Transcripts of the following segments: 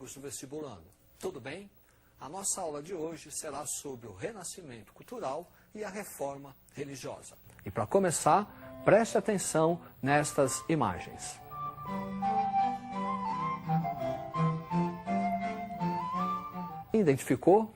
amigos do Vestibulando, tudo bem? A nossa aula de hoje será sobre o renascimento cultural e a reforma religiosa. E para começar, preste atenção nestas imagens. Identificou?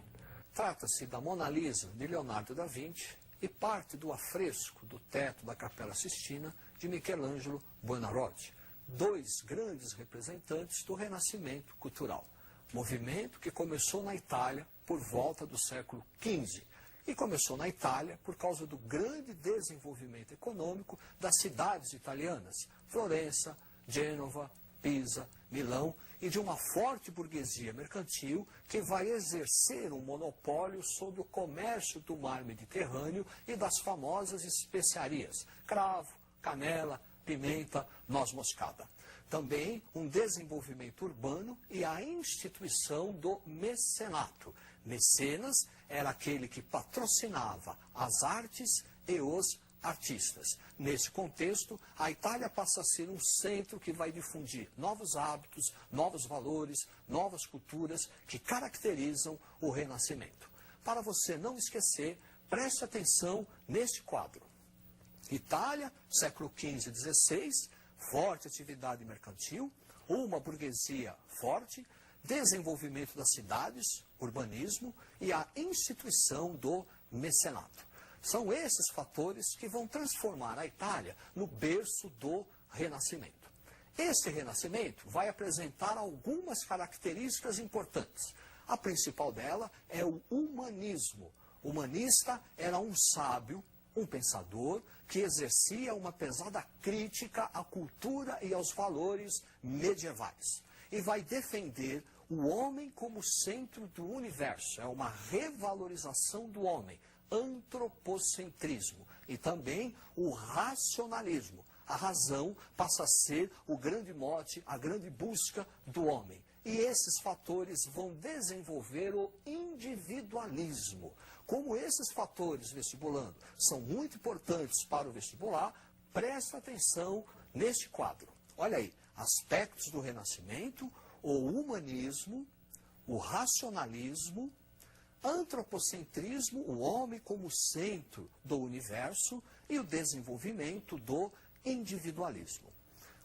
Trata-se da Mona Lisa de Leonardo da Vinci e parte do afresco do teto da Capela Sistina de Michelangelo Buonarroti, dois grandes representantes do renascimento cultural. Movimento que começou na Itália por volta do século XV. E começou na Itália por causa do grande desenvolvimento econômico das cidades italianas, Florença, Gênova, Pisa, Milão, e de uma forte burguesia mercantil que vai exercer um monopólio sobre o comércio do mar Mediterrâneo e das famosas especiarias, cravo, canela, pimenta, noz moscada. Também um desenvolvimento urbano e a instituição do mecenato. Mecenas era aquele que patrocinava as artes e os artistas. Nesse contexto, a Itália passa a ser um centro que vai difundir novos hábitos, novos valores, novas culturas que caracterizam o Renascimento. Para você não esquecer, preste atenção neste quadro. Itália, século XV e XVI, forte atividade mercantil, uma burguesia forte, desenvolvimento das cidades, urbanismo e a instituição do mecenato. São esses fatores que vão transformar a Itália no berço do Renascimento. Este Renascimento vai apresentar algumas características importantes. A principal dela é o humanismo. O humanista era um sábio, um pensador, que exercia uma pesada crítica à cultura e aos valores medievais. E vai defender o homem como centro do universo. É uma revalorização do homem, antropocentrismo. E também o racionalismo. A razão passa a ser o grande mote, a grande busca do homem. E esses fatores vão desenvolver o individualismo. Como esses fatores, vestibulando, são muito importantes para o vestibular, presta atenção neste quadro. Olha aí, aspectos do Renascimento, o humanismo, o racionalismo, antropocentrismo, o homem como centro do universo e o desenvolvimento do individualismo.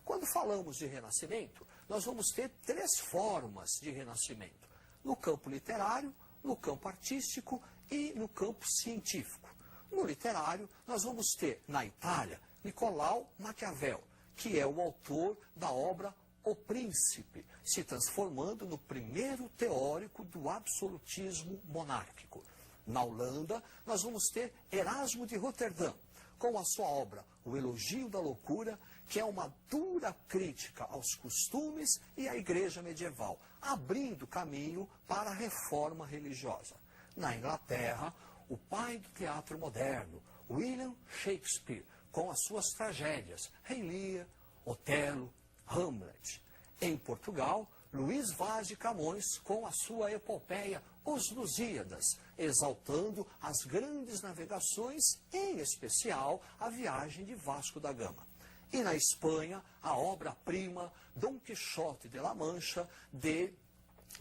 Quando falamos de Renascimento, nós vamos ter três formas de Renascimento: no campo literário, no campo artístico e no campo científico. No literário, nós vamos ter, na Itália, Nicolau Maquiavel, que é o autor da obra O Príncipe, se transformando no primeiro teórico do absolutismo monárquico. Na Holanda, nós vamos ter Erasmo de Roterdã, com a sua obra O Elogio da Loucura, que é uma dura crítica aos costumes e à igreja medieval, abrindo caminho para a reforma religiosa. Na Inglaterra, o pai do teatro moderno, William Shakespeare, com as suas tragédias, Rei Lear, Otelo, Hamlet. Em Portugal, Luís Vaz de Camões, com a sua epopeia Os Lusíadas, exaltando as grandes navegações, em especial a viagem de Vasco da Gama. E na Espanha, a obra-prima Dom Quixote de la Mancha, de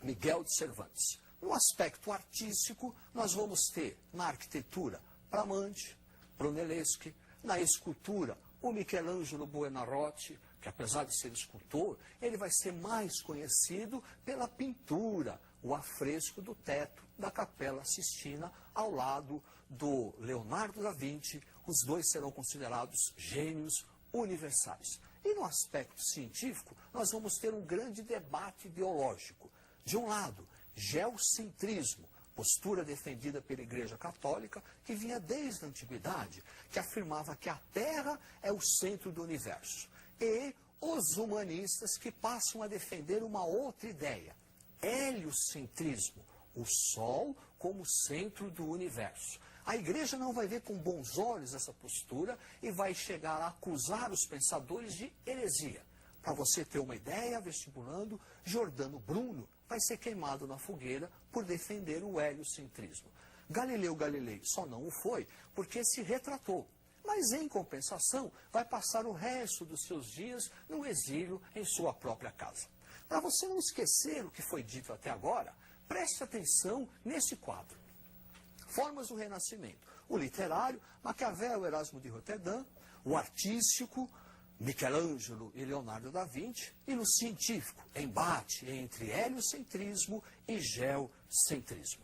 Miguel de Cervantes. No aspecto artístico, nós vamos ter na arquitetura Bramante, Brunelleschi, na escultura o Michelangelo Buonarroti, que apesar de ser escultor, ele vai ser mais conhecido pela pintura, o afresco do teto da Capela Sistina, ao lado do Leonardo da Vinci. Os dois serão considerados gênios universais. E no aspecto científico, nós vamos ter um grande debate ideológico. De um lado, geocentrismo, postura defendida pela Igreja Católica, que vinha desde a Antiguidade, que afirmava que a Terra é o centro do universo. E os humanistas que passam a defender uma outra ideia, heliocentrismo, o Sol como centro do universo. A Igreja não vai ver com bons olhos essa postura e vai chegar a acusar os pensadores de heresia. Para você ter uma ideia, vestibulando, Giordano Bruno vai ser queimado na fogueira por defender o heliocentrismo. Galileu Galilei só não o foi porque se retratou. Mas, em compensação, vai passar o resto dos seus dias no exílio em sua própria casa. Para você não esquecer o que foi dito até agora, preste atenção nesse quadro. Formas do Renascimento. O literário, Maquiavel, Erasmo de Roterdã. O artístico, Michelangelo e Leonardo da Vinci. E no científico, embate entre heliocentrismo e geocentrismo.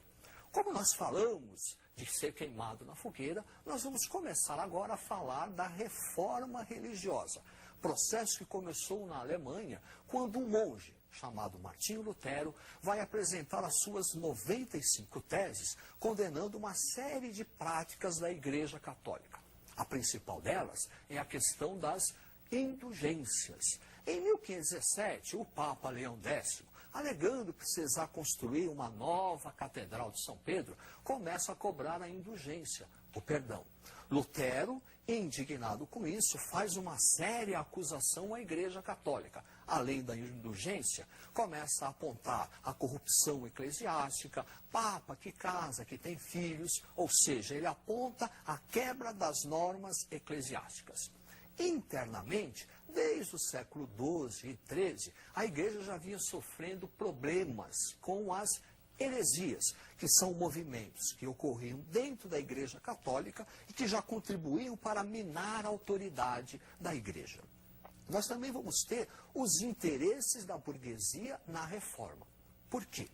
Como nós falamos de ser queimado na fogueira, nós vamos começar agora a falar da reforma religiosa. Processo que começou na Alemanha, quando um monge, chamado Martinho Lutero, vai apresentar as suas 95 teses, condenando uma série de práticas da Igreja Católica. A principal delas é a questão das indulgências. Em 1517, o Papa Leão X, alegando precisar construir uma nova Catedral de São Pedro, começa a cobrar a indulgência, o perdão. Lutero, indignado com isso, faz uma séria acusação à Igreja Católica. Além da indulgência, começa a apontar a corrupção eclesiástica, papa que casa, que tem filhos, ou seja, ele aponta a quebra das normas eclesiásticas. Internamente, desde o século XII e XIII, a Igreja já vinha sofrendo problemas com as heresias, que são movimentos que ocorriam dentro da Igreja Católica e que já contribuíam para minar a autoridade da Igreja. Nós também vamos ter os interesses da burguesia na reforma. Por quê?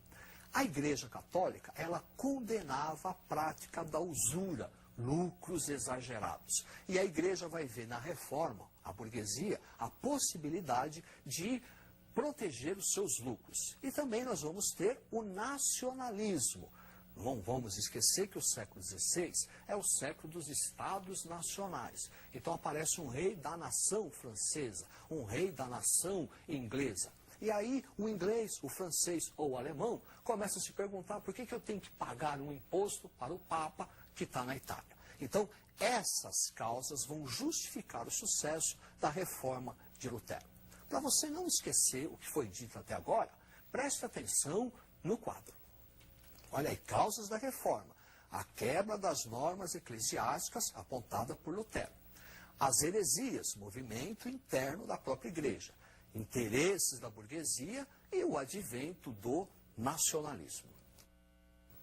A Igreja Católica, ela condenava a prática da usura, lucros exagerados. E a Igreja vai ver na reforma, a burguesia, a possibilidade de proteger os seus lucros. E também nós vamos ter o nacionalismo. Não vamos esquecer que o século XVI é o século dos Estados Nacionais. Então aparece um rei da nação francesa, um rei da nação inglesa. E aí o inglês, o francês ou o alemão começam a se perguntar por que eu tenho que pagar um imposto para o Papa que está na Itália. Então essas causas vão justificar o sucesso da reforma de Lutero. Para você não esquecer o que foi dito até agora, preste atenção no quadro. Olha aí, causas da reforma. A quebra das normas eclesiásticas apontada por Lutero. As heresias, movimento interno da própria igreja. Interesses da burguesia e o advento do nacionalismo.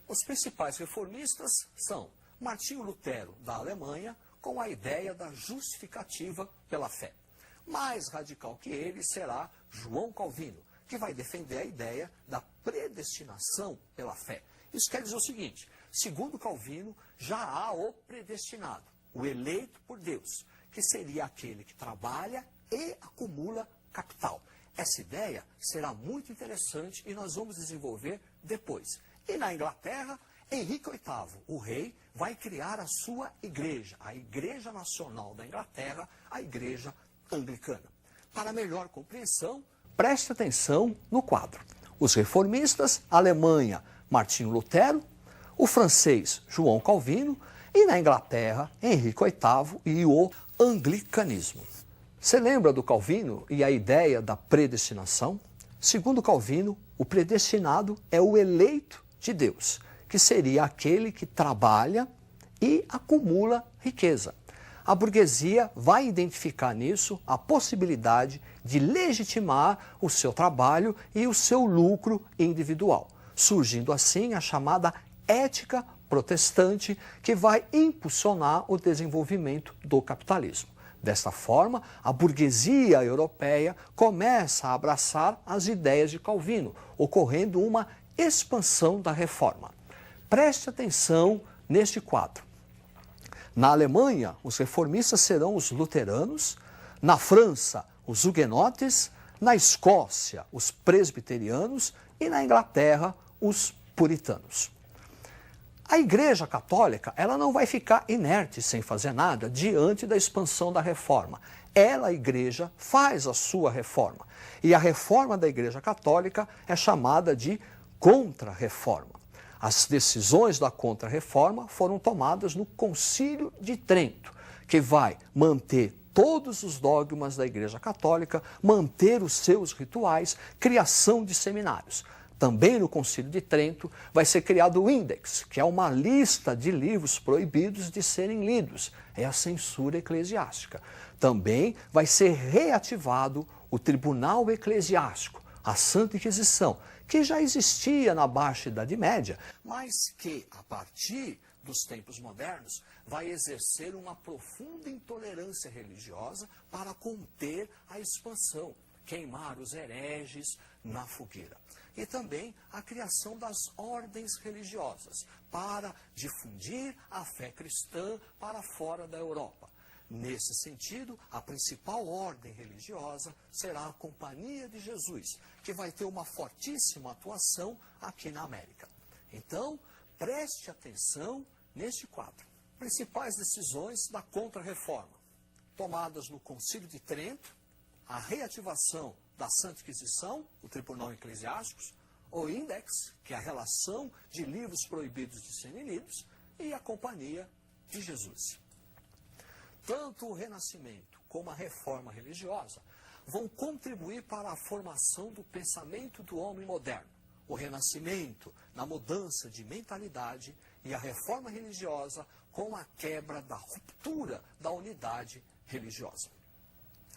Os principais reformistas são Martinho Lutero, da Alemanha, com a ideia da justificativa pela fé. Mais radical que ele será João Calvino, que vai defender a ideia da predestinação pela fé. Isso quer dizer o seguinte, segundo Calvino, já há o predestinado, o eleito por Deus, que seria aquele que trabalha e acumula capital. Essa ideia será muito interessante e nós vamos desenvolver depois. E na Inglaterra, Henrique VIII, o rei, vai criar a sua igreja, a Igreja Nacional da Inglaterra, a Igreja Anglicana. Para melhor compreensão, preste atenção no quadro. Os reformistas, Alemanha, Martinho Lutero, o francês João Calvino e na Inglaterra, Henrique VIII e o anglicanismo. Você lembra do Calvino e a ideia da predestinação? Segundo Calvino, o predestinado é o eleito de Deus, que seria aquele que trabalha e acumula riqueza. A burguesia vai identificar nisso a possibilidade de legitimar o seu trabalho e o seu lucro individual, surgindo assim a chamada ética protestante, que vai impulsionar o desenvolvimento do capitalismo. Desta forma, a burguesia europeia começa a abraçar as ideias de Calvino, ocorrendo uma expansão da reforma. Preste atenção neste quadro. Na Alemanha, os reformistas serão os luteranos, na França, os huguenotes, na Escócia, os presbiterianos e na Inglaterra, os puritanos. A Igreja Católica, ela não vai ficar inerte sem fazer nada diante da expansão da reforma. Ela, a Igreja, faz a sua reforma. E a reforma da Igreja Católica é chamada de Contra-Reforma. As decisões da Contra-Reforma foram tomadas no Concílio de Trento, que vai manter todos os dogmas da Igreja Católica, manter os seus rituais, criação de seminários. Também no Concílio de Trento vai ser criado o Índex, que é uma lista de livros proibidos de serem lidos. É a censura eclesiástica. Também vai ser reativado o Tribunal Eclesiástico, a Santa Inquisição, que já existia na Baixa Idade Média, mas que, a partir dos tempos modernos, vai exercer uma profunda intolerância religiosa para conter a expansão, queimar os hereges na fogueira. E também a criação das ordens religiosas, para difundir a fé cristã para fora da Europa. Nesse sentido, a principal ordem religiosa será a Companhia de Jesus, que vai ter uma fortíssima atuação aqui na América. Então, preste atenção neste quadro. Principais decisões da Contra-Reforma, tomadas no Concílio de Trento, a reativação da Santa Inquisição, o Tribunal Eclesiástico, o Index, que é a relação de livros proibidos de serem lidos, e a Companhia de Jesus. Tanto o Renascimento como a Reforma religiosa vão contribuir para a formação do pensamento do homem moderno. O Renascimento na mudança de mentalidade e a Reforma religiosa com a quebra da ruptura da unidade religiosa.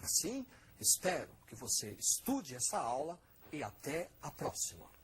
Assim, espero que você estude essa aula e até a próxima.